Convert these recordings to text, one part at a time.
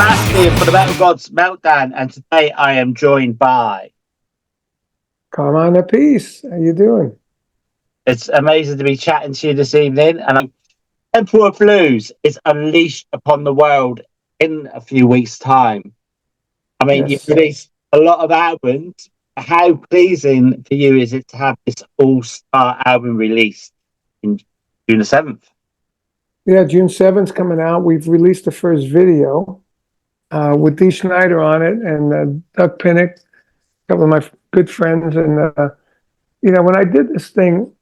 Sebastian for the Metal Gods Meltdown, and today I am joined by Carmine Appice. How you doing? It's amazing to be chatting to you this evening. And Emperor Blues is unleashed upon the world in a few weeks' time. I mean, Yes. you've released a lot of albums. How pleasing for you is it to have this all-star album released in June the 7th? Yeah, June 7th coming out. We've released the first video with Dee Snider on it and Doug Pinnick, a couple of my good friends. And, when I did this thing,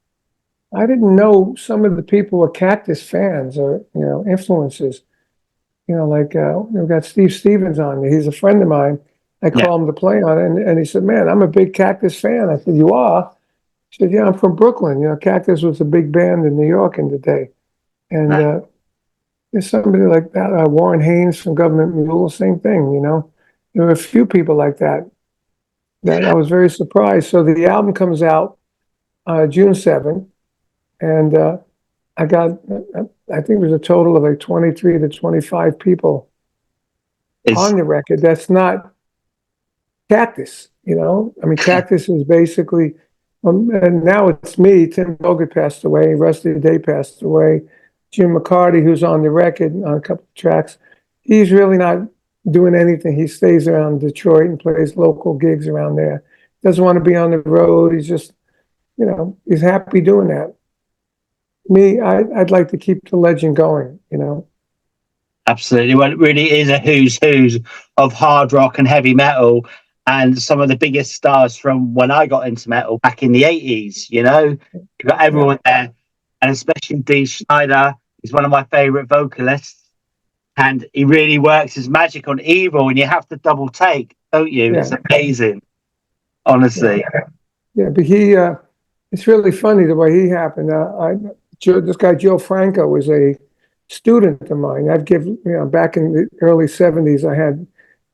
I didn't know some of the people were Cactus fans or, influences. We've got Steve Stevens on. He's a friend of mine. I call him to play on it. And he said, man, I'm a big Cactus fan. I said, you are? He said, yeah, I'm from Brooklyn. Cactus was a big band in New York in the day. And there's somebody like that, Warren Haynes from Government Mule, same thing, There were a few people like that I was very surprised. So the album comes out June 7th, and I think it was a total of like 23 to 25 people on the record. That's not Cactus, I mean, Cactus is basically, and now it's me. Tim Bogert passed away, Rusty Day passed away, Jim McCarty, who's on the record on a couple of tracks, he's really not doing anything. He stays around Detroit and plays local gigs around there. Doesn't want to be on the road. He's just, he's happy doing that. Me, I'd like to keep the legend going, Absolutely. Well, it really is a who's of hard rock and heavy metal, and some of the biggest stars from when I got into metal back in the 80s, You've got everyone there, and especially Dee Snider. He's one of my favorite vocalists, and he really works his magic on Evil, and you have to double take, don't you? Yeah. It's amazing, honestly. Yeah, but it's really funny the way he happened. This guy Joe Franco was a student of mine. Back in the early 70s, I had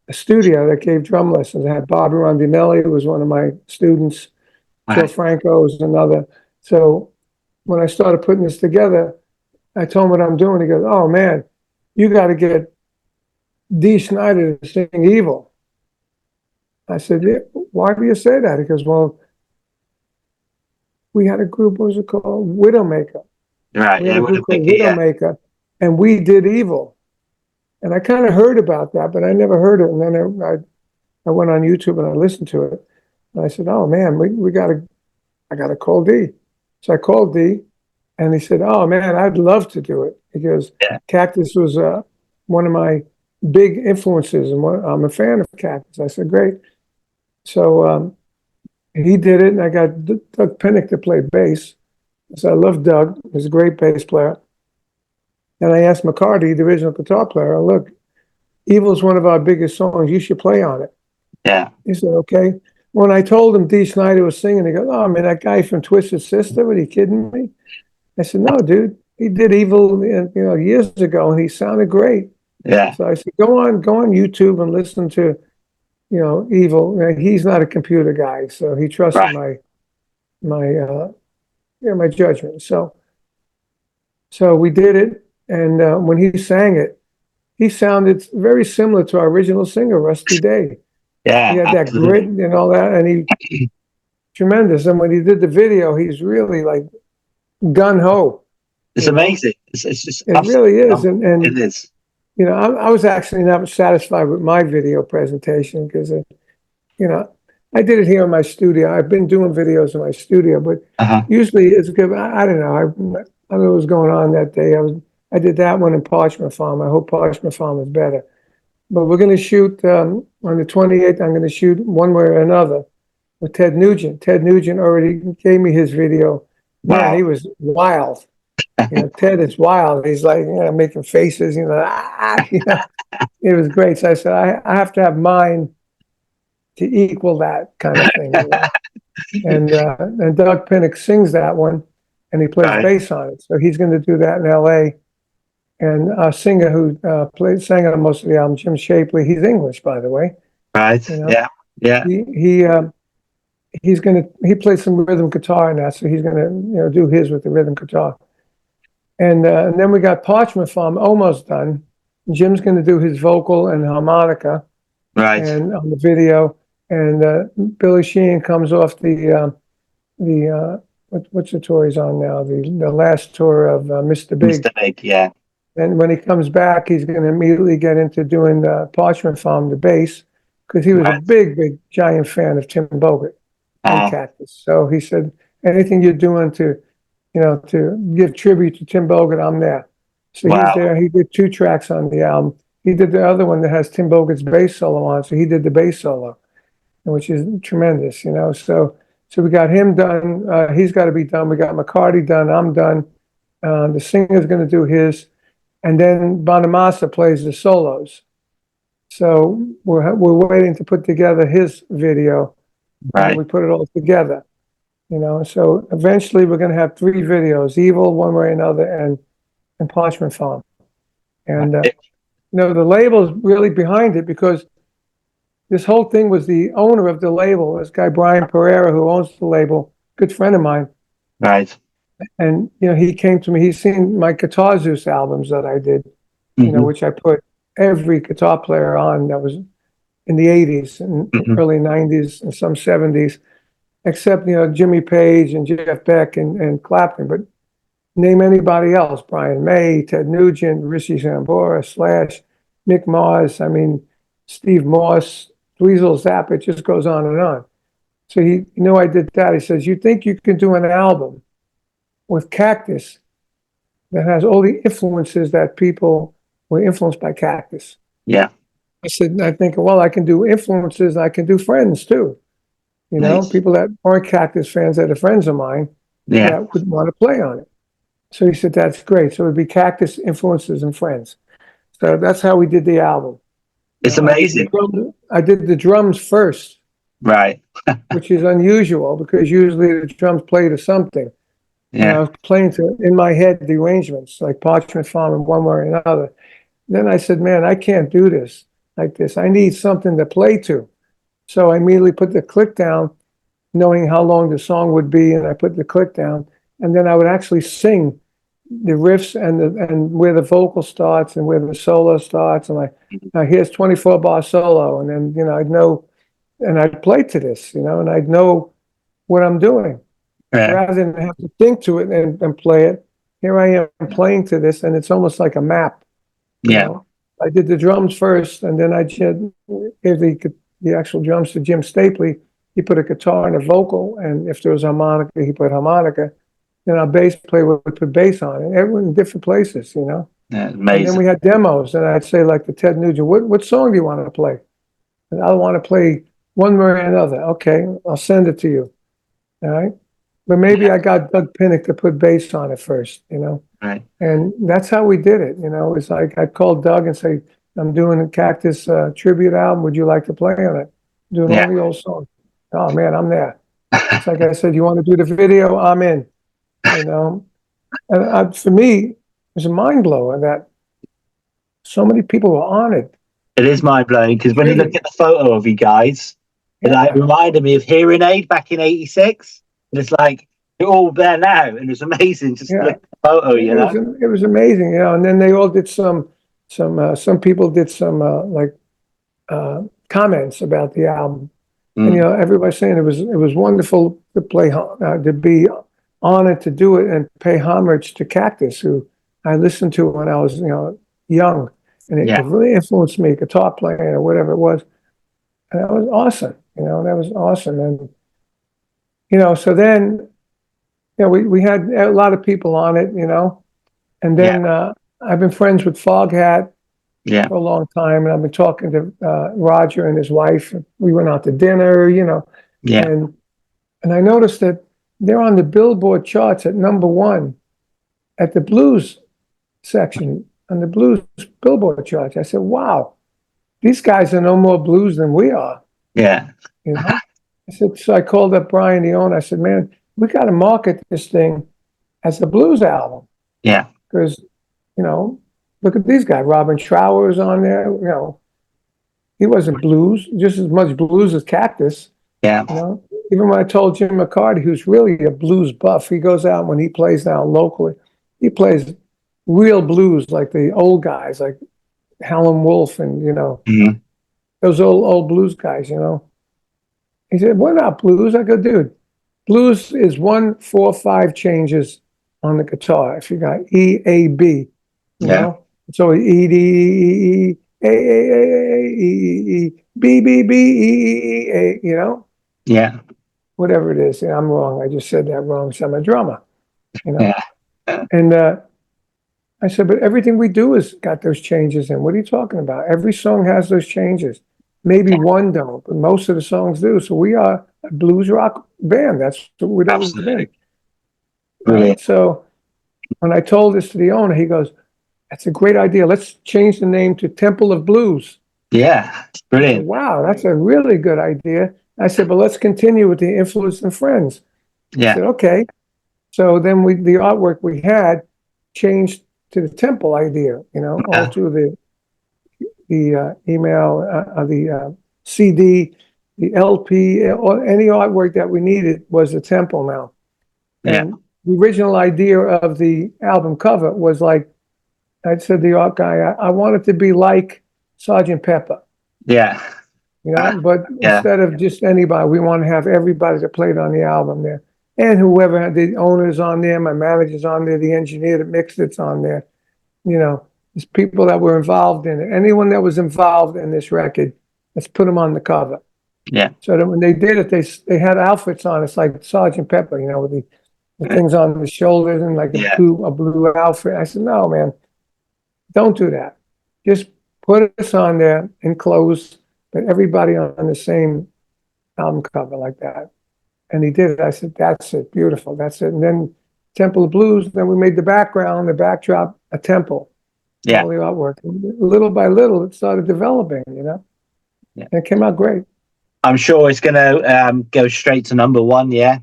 a studio that gave drum lessons. I had Bobby Rondinelli, who was one of my students. Right. Joe Franco was another. So when I started putting this together, I told him what I'm doing. He goes, oh, man, you got to get Dee Snider to sing Evil. I said, yeah, why do you say that? He goes, well, we had a group, what was it called? Widowmaker. Right, we had a group called Widowmaker, and we did Evil. And I kind of heard about that, but I never heard it. And then I went on YouTube and I listened to it. And I said, oh, man, I got to call Dee. So I called Dee, and he said, oh, man, I'd love to do it. Because Cactus was one of my big influences, and I'm a fan of Cactus. I said, great. So he did it, and I got Doug Pinnick to play bass. So I love Doug. He's a great bass player. And I asked McCarty, the original guitar player, look, Evil is one of our biggest songs. You should play on it. Yeah. He said, okay. When I told him Dee Snider was singing, he goes, oh, man, that guy from Twisted Sister, are you kidding me? I said, no, dude, he did Evil, years ago, and he sounded great. Yeah. So I said, go on YouTube and listen to, Evil. He's not a computer guy, so he trusted my judgment. So we did it. And when he sang it, he sounded very similar to our original singer, Rusty Day. Yeah, he had that grit and all that, and he tremendous. And when he did the video, he's really like gun ho. It's amazing. It's just it really is, and it is. I was actually not satisfied with my video presentation because, I did it here in my studio. I've been doing videos in my studio, but usually it's good. I don't know. I don't know what was going on that day. I did that one in Parchment Farm. I hope Parchment Farm is better. But we're going to shoot on the 28th. I'm going to shoot one way or another with Ted Nugent. Ted Nugent already gave me his video. Wow. Man, he was wild. Ted is wild. He's like, making faces, It was great. So I said, I have to have mine to equal that kind of thing. And Doug Pinnick sings that one, and he plays bass on it. So he's going to do that in L.A. And a singer who sang on most of the album, Jim Shapley, he's English, by the way. Right. Yeah. He plays some rhythm guitar in that, so he's gonna do his with the rhythm guitar. And then we got Parchment Farm almost done. Jim's going to do his vocal and harmonica, Right. and on the video, and Billy Sheehan comes off what's the tour he's on now? The last tour of Mr. Big. Mr. Big, yeah. And when he comes back, he's going to immediately get into doing the Parchment Farm, the bass, because he was a big, giant fan of Tim Bogert and Cactus. So he said, anything you're doing to give tribute to Tim Bogert, I'm there. So he's there. He did 2 tracks on the album. He did the other one that has Tim Bogert's bass solo on, so he did the bass solo, which is tremendous, So we got him done. He's got to be done. We got McCarty done. I'm done. The singer's going to do his. And then Bonamassa plays the solos. So we're waiting to put together his video. Right. We put it all together, So eventually we're going to have 3 videos: Evil, One Way or Another, and Parchment Farm. And the label's really behind it, because this whole thing was the owner of the label, this guy Brian Pereira, who owns the label, good friend of mine. Right. And he came to me. He's seen my Guitar Zeus albums that I did, which I put every guitar player on that was in the 80s and early 90s and some 70s, except Jimmy Page and Jeff Beck and Clapton. But name anybody else: Brian May, Ted Nugent, Richie Sambora, Slash, Mick Mars. I mean, Steve Moss, Dweezil Zapp. It just goes on and on. So he knew I did that. He says, "You think you can do an album with Cactus that has all the influences that people were influenced by Cactus?" Yeah. I said, I think, well, I can do influences. I can do friends too. Nice. People that aren't Cactus fans that are friends of mine that would want to play on it. So he said, that's great. So it'd be Cactus, influences, and friends. So that's how we did the album. It's amazing. I did the drums first. Right. Which is unusual, because usually the drums play to something. Yeah. I was playing to, in my head, the arrangements, like Parchment Farm and One Way or Another. Then I said, man, I can't do this like this. I need something to play to. So I immediately put the click down, knowing how long the song would be, and I put the click down. And then I would actually sing the riffs and where the vocal starts and where the solo starts. And now here's 24-bar solo. And then, I'd know, and I'd play to this, and I'd know what I'm doing. Yeah. Rather than have to think to it and play it, here I am playing to this, and it's almost like a map. Yeah. I did the drums first, and then I gave the actual drums to Jim Stapley. He put a guitar and a vocal, and if there was harmonica, he put harmonica. Then our bass player would put bass on it. Everyone in different places, Yeah, amazing. And then we had demos, and I'd say, like the Ted Nugent, what song do you want to play? And I want to play One Way or Another. Okay, I'll send it to you. All right. But maybe I got Doug Pinnick to put bass on it first, Right. And that's how we did it. It's like I'd call Doug and say, I'm doing a Cactus tribute album. Would you like to play on it? Doing all the old songs. Oh, man, I'm there. It's like I said, you want to do the video? I'm in. And for me, it was a mind blower that so many people were on it. It is mind blowing, because when you look at the photo of you guys, it reminded me of Hearing Aid back in '86. And it's like you're all there now, and it's amazing just to look at the photo. It was amazing, And then they all did some people did some comments about the album, and everybody's saying it was wonderful to play, to be honored to do it and pay homage to Cactus, who I listened to when I was young, and it really influenced me, guitar playing or whatever it was, and that was awesome. That was awesome, and so then we had a lot of people on it, and then I've been friends with Foghat for a long time, and I've been talking to Roger and his wife. We went out to dinner, and I noticed that they're on the Billboard charts at #1 at the blues section on the blues Billboard charts. I said, wow, these guys are no more blues than we are. Yeah. I said, so I called up Brian, the owner. I said, man, we got to market this thing as a blues album. Yeah. Because, look at these guys. Robin Trower was on there. He wasn't blues, just as much blues as Cactus. Yeah. Even when I told Jim McCarty, who's really a blues buff, he goes out when he plays now locally, he plays real blues like the old guys, like Howlin' Wolf and, Mhm. those old blues guys, He said, "What not blues?" I go, "Dude, blues is 1, 4, 5 changes on the guitar. If you got E, A, B, Yeah. So E, D, E, E, A, E, B, B, B, E, A, Yeah. whatever it is. I'm wrong. I just said that wrong. So I'm a drummer, you know. Yeah. And I said, but everything we do has got those changes in. What are you talking about? Every song has those changes. Maybe one don't, but most of the songs do. So we are a blues rock band. That's what we've always been, Absolutely. Brilliant. right? So when I told this to the owner, he goes, "That's a great idea. Let's change the name to Temple of Blues." Yeah. It's I said, brilliant. "Wow, that's a really good idea." I said, "But let's continue with the Influence and Friends." He Yeah. said, "Okay." So then the artwork we had changed to the temple idea, all Yeah. through the email, the CD, the LP, or any artwork that we needed was a temple now. Yeah. And the original idea of the album cover was like, I said to the art guy, I want it to be like Sergeant Pepper, Yeah. but Yeah. instead of just anybody, we want to have everybody that played on the album there. And whoever had the owners on there, my manager's on there, the engineer that mixed it's on there, there's people that were involved in it. Anyone that was involved in this record, let's put them on the cover. Yeah. So that when they did it, they had outfits on. It's like Sergeant Pepper, with the things on the shoulders and like a Yeah. blue outfit. I said, no, man, don't do that. Just put us on there enclosed, but everybody on the same album cover like that. And he did it. I said, that's it, beautiful, that's it. And then Temple of Blues, then we made the background, the backdrop, a temple, Yeah. all the artwork. And little by little, it started developing, Yeah. and it came out great. I'm sure it's going to go straight to number one. Yeah.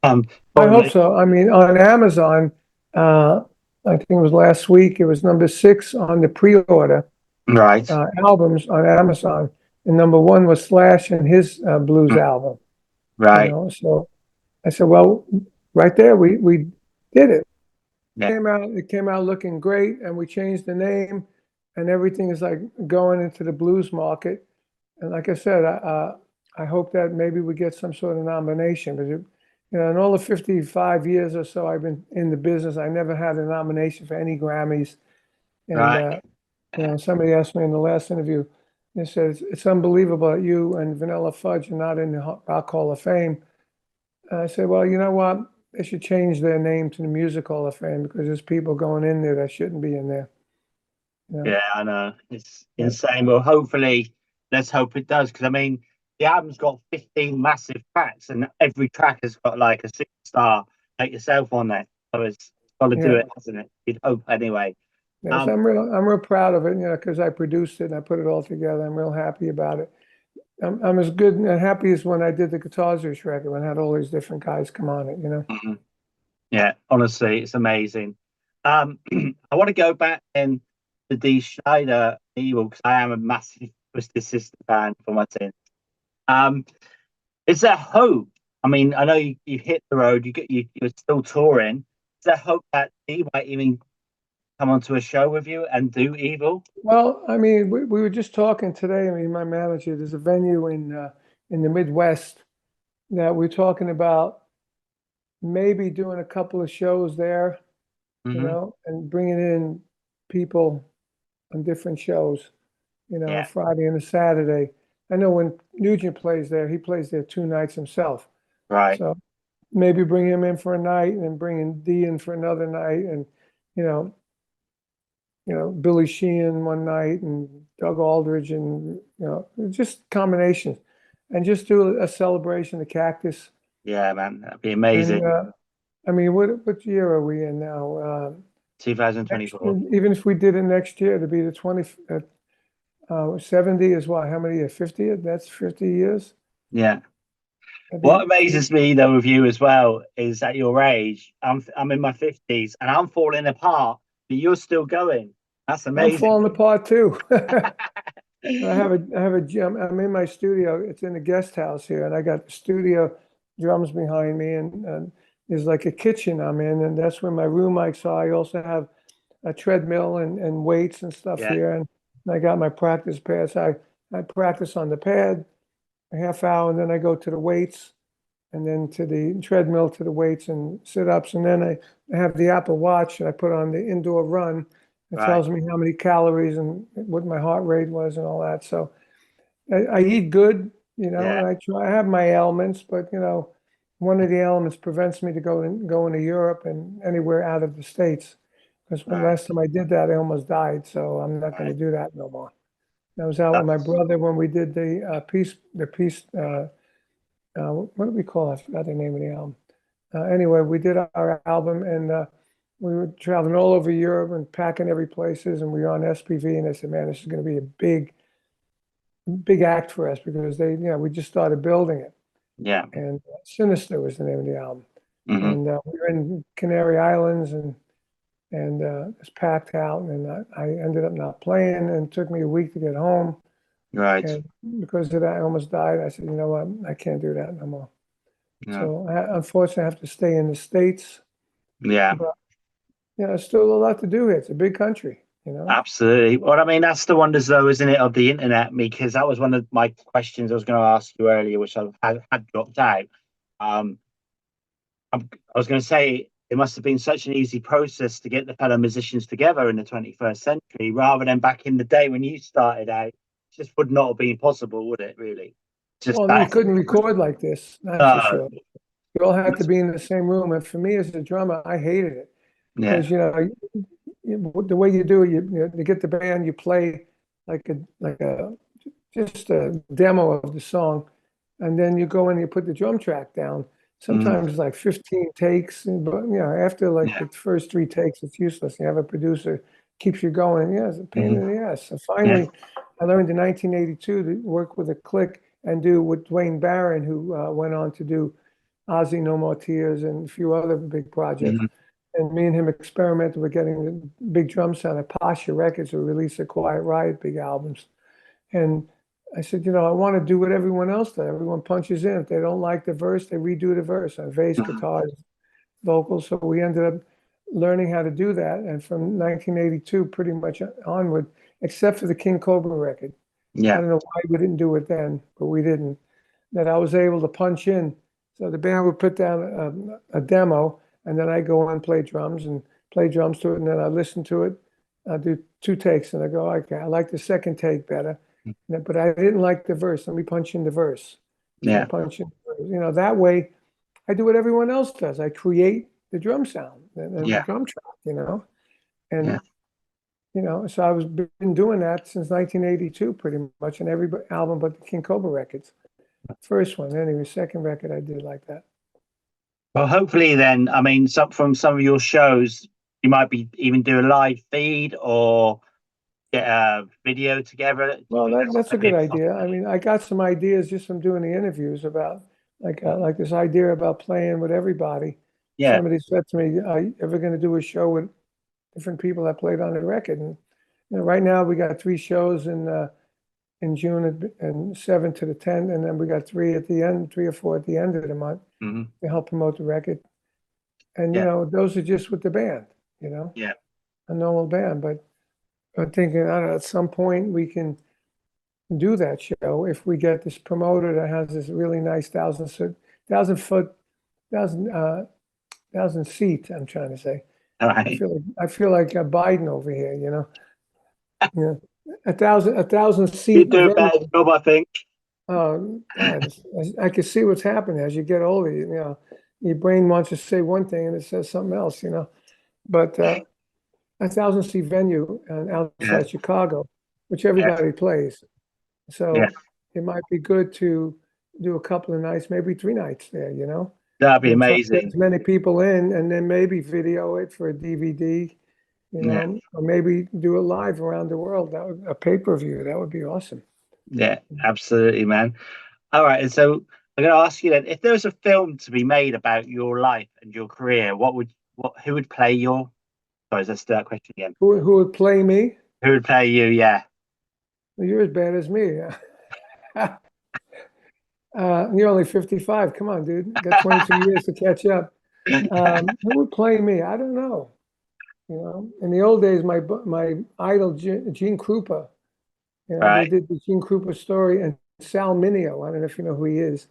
I hope Probably. so. I mean, on Amazon, I think it was last week, it was number 6 on the pre-order Right. albums on Amazon. And number 1 was Slash and his blues album, Right. So I said, well, right there, we did it. Yeah. It came out looking great, and we changed the name, and everything is like going into the blues market. And like I said, I hope that maybe we get some sort of nomination, because in all the 55 years or so I've been in the business, I never had a nomination for any Grammys. And Right. somebody asked me in the last interview, they said, it's unbelievable that you and Vanilla Fudge are not in the Rock Hall of Fame. I said, well, you know what? They should change their name to the Music Hall of Fame, because there's people going in there that shouldn't be in there. Yeah, I know. It's insane. Well, hopefully, let's hope it does. Because, I mean, the album's got 15 massive tracks, and every track has got like a superstar like yourself on there. So it's got to do Yeah. it, hasn't it? You'd hope anyway. Yes, I'm real proud of it, because I produced it and I put it all together. I'm real happy about it. I'm as good and happy as when I did the Guitarists record, when I had all these different guys come on it, Mhm. Yeah, honestly, it's amazing. I want to go back and to Dee Snider Evil, because I am a massive Twisted Sister fan for my sins. Um, is there hope? I mean, I know you hit the road. You're still touring. Is there hope that he might even come onto a show with you and do Evil? Well, I mean, we were just talking today. I mean, my manager, there's a venue in the Midwest that we're talking about maybe doing a couple of shows there, Mm-hmm. and bringing in people on different shows, a Yeah, Friday and a Saturday. I know when Nugent plays there, he plays there 2 nights himself. right. So maybe bring him in for a night and then bring in Dee in for another night, and, you know, Billy Sheehan one night and Doug Aldridge, and, just combinations, and just do a celebration of Cactus. Yeah, man, that'd be And amazing. I mean, what year are we in now? Next, 2024. even if we did it next year, to be the 70 is what? How many years? 50? That's 50 years. Yeah. That'd What be, amazes me though with you as well is at your age, I'm in my 50s and I'm falling apart, but you're still going. That's I'm amazing. falling apart too. I have a gym. I'm in my studio. It's in the guest house here, and I got the studio drums behind me, and there's like a kitchen I'm in, and that's where my room mics are. I also have a treadmill and weights and stuff Yeah. here, and I got my practice pads. I practice on the pad a half hour, and then I go to the weights, and then to the treadmill, to the weights and sit-ups, and then I have the Apple Watch, and I put on the indoor run. It Right. tells me how many calories and what my heart rate was and all that. So I eat good, you know, Yeah. and I have my ailments, but you know, one of the ailments prevents me to go into Europe and anywhere out of the States. Because when Right. last time I did that, I almost died. So I'm not going to Right. do that no more. I was out with my That's- brother when we did the peace. What do we call it? I forgot the name of the album. Anyway, we did our album, and we were traveling all over Europe and packing every places, and we were on SPV, and I said, man, this is going to be a big act for us because we just started building it. Yeah. And Sinister was the name of the album. Hmm. And we were in Canary Islands, and it's packed out, and I ended up not playing, and it took me a week to get home. Right. And because of that, I almost died. I said, you know what, I can't do that no more. Yeah. So unfortunately, I have to stay in the States. Yeah. But still a lot to do here. It's a big country, you know. Absolutely. Well, I mean, that's the wonders, though, isn't it, of the internet? Because that was one of my questions I was going to ask you earlier, which had dropped out. Um, I was going to say it must have been such an easy process to get the fellow musicians together in the 21st century, rather than back in the day when you started out. It just would not have been possible, would it? Really? Just Well, you that. couldn't record like this, that's for Uh, sure. You all had to be in the same room. And for me as a drummer, I hated it yeah. because the way you do it, you get the band, you play like a just a demo of the song, and then you go in and you put the drum track down. Mm, Sometimes it's like 15 takes, but after like yeah. the first 3 takes, it's useless. You have a producer keeps you going. Yeah, it's a pain Hmm. in the ass. So Yeah. finally, I learned in 1982 to work with a click and do with Dwayne Barron, who went on to do Ozzy No More Tears and a few other big projects. Hmm. And me and him experimented with getting the big drum sound at Pasha Records, who released the Quiet Riot big albums. And I said, I want to do what everyone else does. Everyone punches in. If they don't like the verse, they redo the verse on bass, guitars, vocals. So we ended up learning how to do that. And from 1982, pretty much onward, except for the King Cobra record. I Yeah. don't know why we didn't do it then, but we didn't. That I was able to punch in. So the band would put down a demo, and then I go on and play drums to it, and then I listen to it. I do 2 takes, and I go, okay, I like the second take better, but I didn't like the verse. Let me punch in the verse. So I Yeah. punch in, that way I do what everyone else does. I create the drum sound and the Yeah. drum track, Yeah. and so I was been doing that since 1982, pretty much, in every album but the King Cobra records. First one, anyway. Second record I did like that. Well, hopefully, then, I mean, from some of your shows, you might be even do a live feed or get a video together. Well, that's a good idea. I mean, I got some ideas just from doing the interviews about like this idea about playing with everybody. Yeah. Somebody said to me, "Are you ever going to do a show with different people that played on the record?" And right now we got 3 shows in June and 7 to the 10th, and then we got 3 at the end, 3 or 4 at the end of the month Hmm. to help promote the record. And Yeah. those are just with the band, Yeah. a normal band. But I'm thinking, I don't know, at some point we can do that show if we get this promoter that has this really nice 1,000 foot, 1,000 seat. I'm trying to say. All I right. feel like Biden over here. Yeah, a thousand You seat do a better venue. job, I think. Oh God, I can see what's happening as you get older. Your brain wants to say one thing and it says something else. But a 1,000 seat venue Yeah. outside Chicago, which Yeah. everybody plays. Yeah. So it might be good to do a couple of nights, maybe 3 nights there, That'd be and try to get amazing. as many people in, and then maybe video it for a DVD, Yeah. or maybe do it live around the world. A pay-per-view. That would be awesome. Yeah. Absolutely, man. All right. And so I'm going to ask you then, if there was a film to be made about your life and your career, who would play your? Sorry, let's do that question again. Who would play me? Who would play you? Yeah. Well, you're as bad as me. You're only 55. Come on, dude. Got 22 years to catch up. Who would play me? I don't know. In the old days, my idol Gene Krupa You know, they Right. did the Gene Krupa story, and Sal Mineo, I don't know if you know who he is,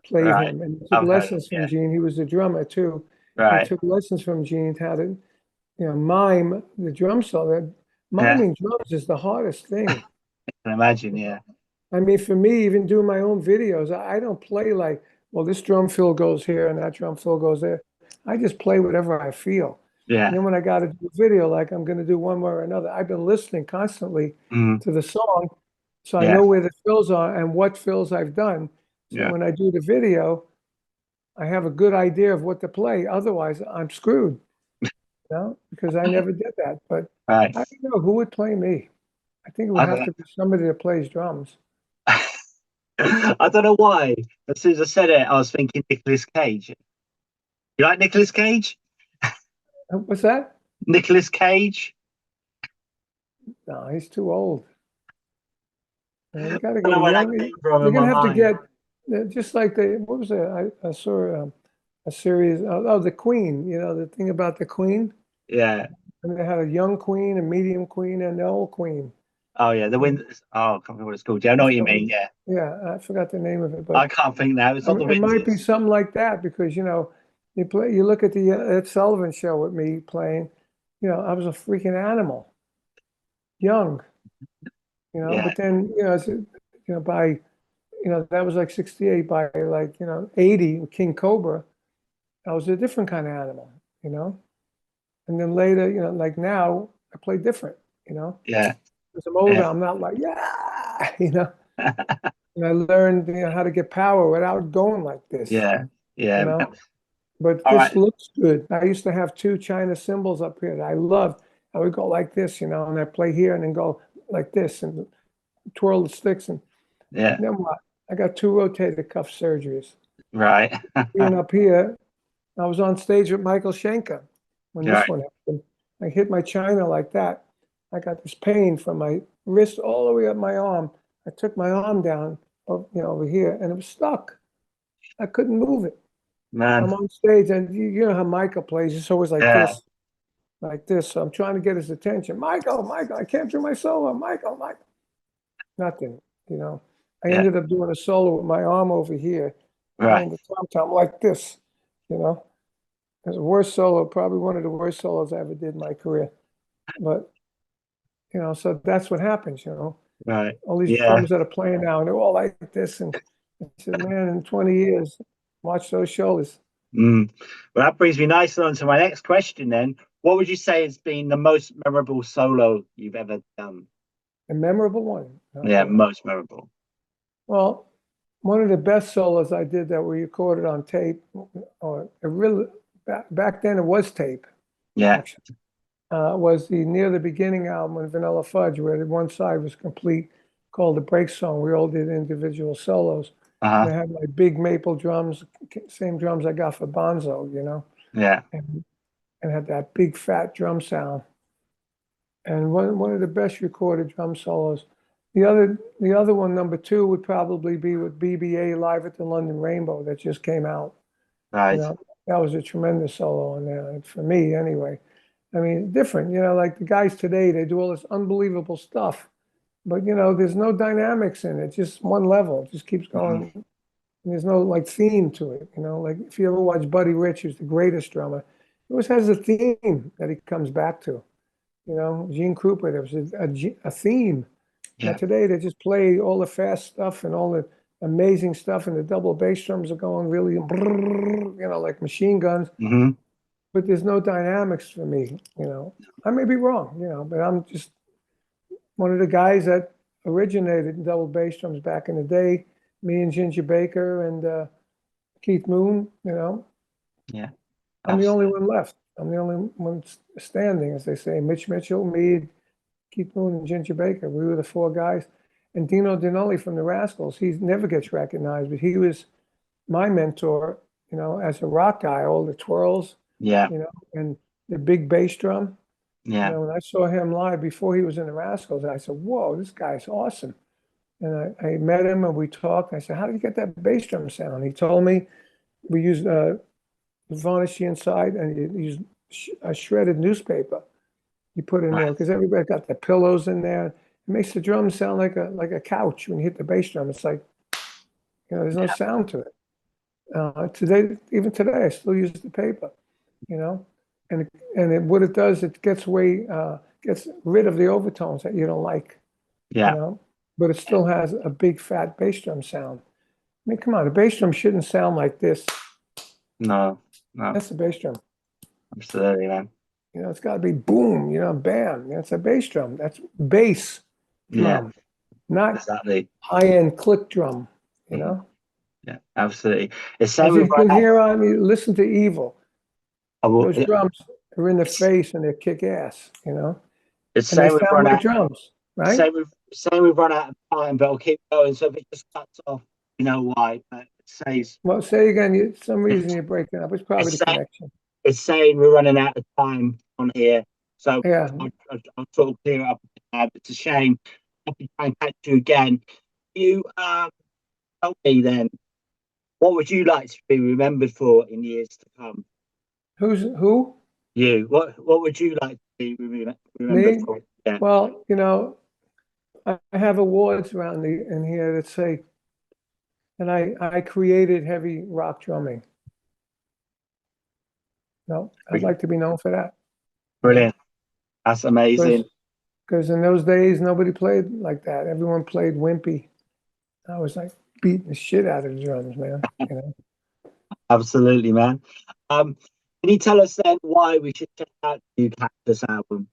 played Right. him and took I've heard of lessons from yeah. Gene. He was a drummer too. He Right. took lessons from Gene how to, mime the drum solo. Yeah. Miming drums is the hardest thing. I can imagine. Yeah. I mean, for me, even doing my own videos, I don't play like, well, this drum fill goes here and that drum fill goes there. I just play whatever I feel. And Yeah. then when I got to do a video, like I'm going to do one way or another, I've been listening constantly Mm. to the song. So I Yeah. know where the fills are and what fills I've done. So Yeah. when I do the video, I have a good idea of what to play. Otherwise, I'm screwed, because I never did that. But Right. I don't know who would play me. I think it would I have don't to be somebody that plays drums. I don't know why. As soon as I said it, I was thinking Nicolas Cage. You like Nicolas Cage? What's that? Nicolas Cage? No, he's too old. You got to I don't get know a where that young. came from You're in my gonna have to mind. get just like what was it? I saw a series. The Queen. You know the thing about the Queen, Yeah. and they had a young Queen, a medium Queen, and an old Queen. Oh yeah. The wind. Oh, I can't remember what it's called. Yeah, I know what you mean. Yeah. Yeah, I forgot the name of it, I but can't think now. It's not the it might be Windsors. something like that because you look at the Ed Sullivan show with me playing. I was a freaking animal, young. Yeah. But then by that was like 68. By like 80, King Cobra, I was a different kind of animal. you know and then later, like now I play different. Yeah. As I'm older, Yeah. I'm not like, yeah. And I learned how to get power without going like this. Yeah. you Yeah. know but All this right. looks good. I used to have two China cymbals up here that I loved. I would go like this, and I play here and then go like this and twirl the sticks. And Yeah. then what? I got two rotator cuff surgeries. Right. Being up here, I was on stage with Michael Schenker when this Right. one happened. I hit my China like that. I got this pain from my wrist all the way up my arm. I took my arm down, over here, and it was stuck. I couldn't move it. Man. I'm on stage, and you know how Michael plays. It's always like Yeah. this, like this. So I'm trying to get his attention. Michael, I can't do my solo. Michael. Nothing. I Yeah. ended up doing a solo with my arm over here, Right. playing the tom-tom like this. It was the worst solo, probably one of the worst solos I ever did in my career. But, so that's what happens. Right. All these Yeah. drummers that are playing now, and they're all like this. And I said, man, in 20 years, watch those shoulders. Mm. Well, that brings me nicely on to my next question then. What would you say has been the most memorable solo you've ever done? A memorable one. Yeah, Okay. most memorable. Well, one of the best solos I did that we recorded on tape, or it really back then it was tape, Yeah. actually, was the near the beginning album of Vanilla Fudge, where the one side was complete, called the Break Song. We all did individual solos. And Uh-huh. I had my big maple drums, same drums I got for Bonzo, Yeah. and had that big fat drum sound. And one of the best recorded drum solos. The other one, number two, would probably be with BBA Live at the London Rainbow that just came out. Right. That was a tremendous solo on there, for me anyway. I mean, different, like the guys today, they do all this unbelievable stuff, but there's no dynamics in it, just one level, it just keeps Mhm. going. And there's no like theme to it, like if you ever watch Buddy Rich, who's the greatest drummer, he always has a theme that he comes back to. Gene Krupa, there was a theme. Now Yeah. today they just play all the fast stuff and all the amazing stuff, and the double bass drums are going really, like machine guns. Hmm. But there's no dynamics for me. I may be wrong, but I'm just one of the guys that originated in double bass drums back in the day. Me and Ginger Baker and Keith Moon. Yeah. I'm the only Absolutely. one left. I'm the only one standing, as they say. Mitch Mitchell, me, Keith Moon, and Ginger Baker. We were the four guys. And Dino Dinelli from the Rascals, he never gets recognized, but he was my mentor, as a rock guy, all the twirls, Yeah. and the big bass drum. Yeah. When I saw him live before he was in the Rascals, I said, whoa, this guy's awesome. And I met him and we talked. I said, how did you get that bass drum sound? He told me we used varnish inside and you used a shredded newspaper you put in there Right. because everybody got the pillows in there it makes the drum sound like a couch when you hit the bass drum. It's like, there's no sound to it. Even today, I still use the paper, what it does, it gets rid of the overtones that you don't like, but it still has a big fat bass drum sound. I mean, come on, a bass drum shouldn't sound like this. No. That's the bass drum. Absolutely, man. It's got to be boom, bam. It's a bass drum. That's bass drum, not exactly high-end click drum, Yeah, absolutely. It's As same you with can hear on you, listen to Evil. Those yeah, drums are in the face and they kick ass, it's and same they with sound run like out. drums, right? Same with run out of time, but I'll keep going. So if it just cuts off, you know why? But it says Well, say again. Some reason you're breaking up. It's probably the it's connection. it's saying we're running out of time on here. So Yeah. I'll sort of clear it up. It's a shame. I can try and catch you again. You tell me then, what would you like to be remembered for in years to come? Who? You. What would you like to be remembered Me? for? Yeah. Well, I have awards around in here that say, and I created heavy rock drumming. No, I'd like to be known for that. Brilliant. That's amazing. Because in those days, nobody played like that. Everyone played wimpy. I was like beating the shit out of the drums, man. Absolutely, man. Can you tell us then why we should check out the new Cactus album?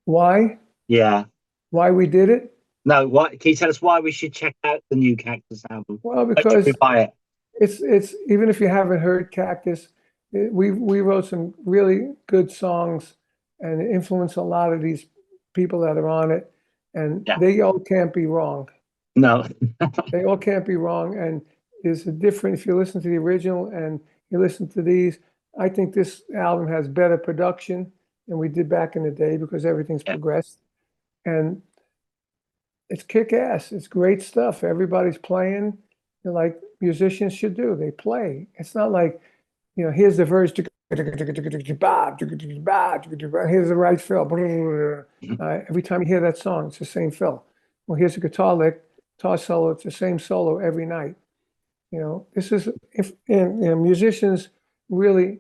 Why? Yeah. Why we did it? No, what can you tell us why we should check out the new Cactus album? Well, because we buy it. It's even if you haven't heard Cactus, we wrote some really good songs and it influenced a lot of these people that are on it, and they all can't be wrong. No. They all can't be wrong. And there's a difference if you listen to the original and you listen to these. I think this album has better production than we did back in the day because everything's progressed. And it's kick ass. It's great stuff. Everybody's playing like musicians should do. They play. It's not like, here's the verse. Here's the right fill. Every time you hear that song, it's the same fill. Well, here's a guitar lick, guitar solo. It's the same solo every night. This is musicians really,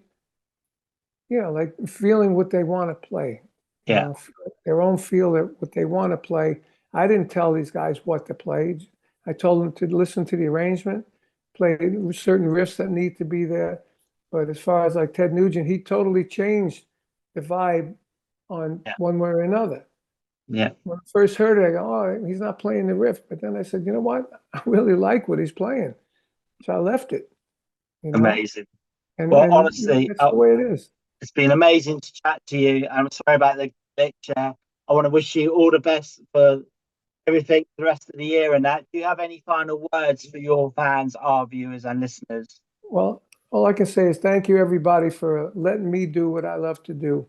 like feeling what they want to play. Their own feel that what they want to play. I didn't tell these guys what to play. I told them to listen to the arrangement, play certain riffs that need to be there. But as far as like Ted Nugent, he totally changed the vibe on one way or another. Yeah. When I first heard it, I go, oh, he's not playing the riff. But then I said, you know what? I really like what he's playing. So I left it. Amazing. And honestly, that's the way it is. It's been amazing to chat to you. I'm sorry about the glitch. I want to wish you all the best for everything the rest of the year and that. Do you have any final words for your fans, our viewers and listeners? Well, all I can say is thank you, everybody, for letting me do what I love to do.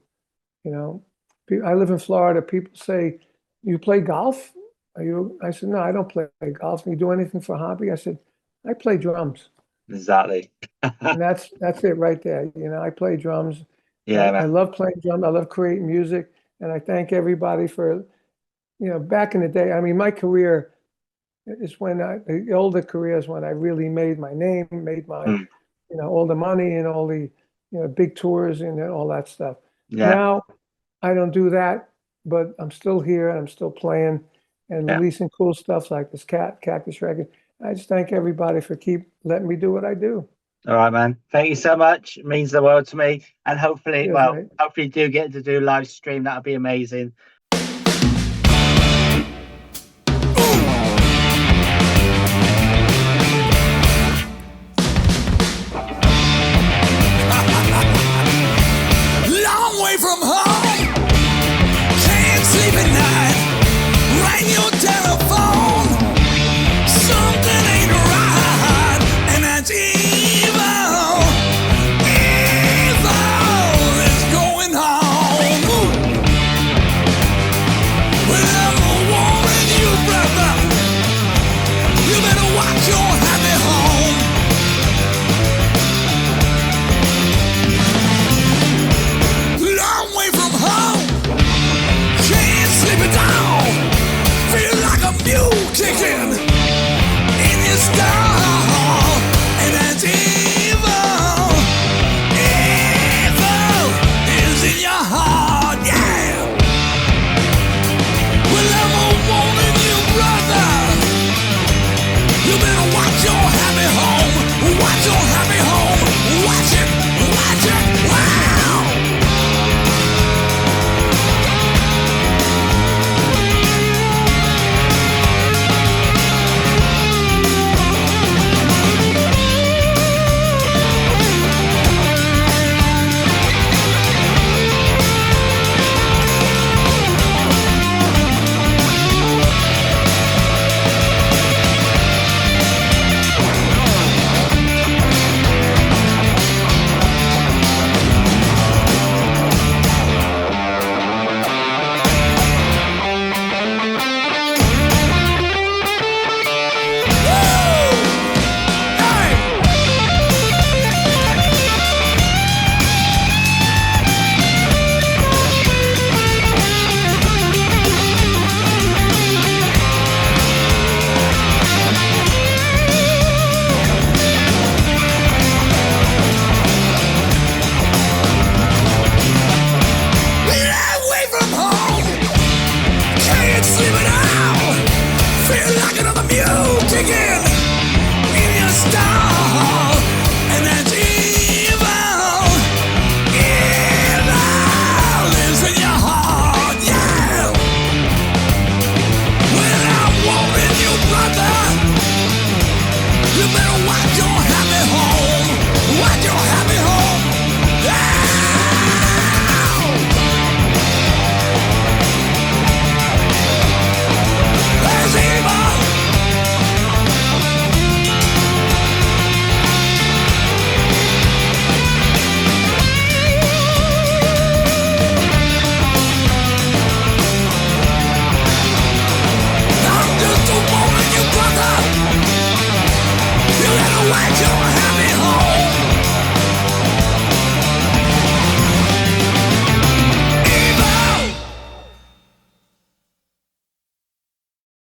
I live in Florida. People say, you play golf? I said, no, I don't play golf. You do anything for a hobby? I said, I play drums. Exactly. And that's it right there. I play drums. Yeah, I love playing drums. I love creating music. And I thank everybody for, back in the day, I mean, my career is the older career is when I really made my name, made my, all the money and all the, big tours and all that stuff. Yeah. Now I don't do that, but I'm still here and I'm still playing and releasing cool stuff like this Cactus record. I just thank everybody for keep letting me do what I do. All right, man. Thank you so much. It means the world to me. And hopefully, Cheers, mate. hopefully you do get to do a live stream. That'll be amazing.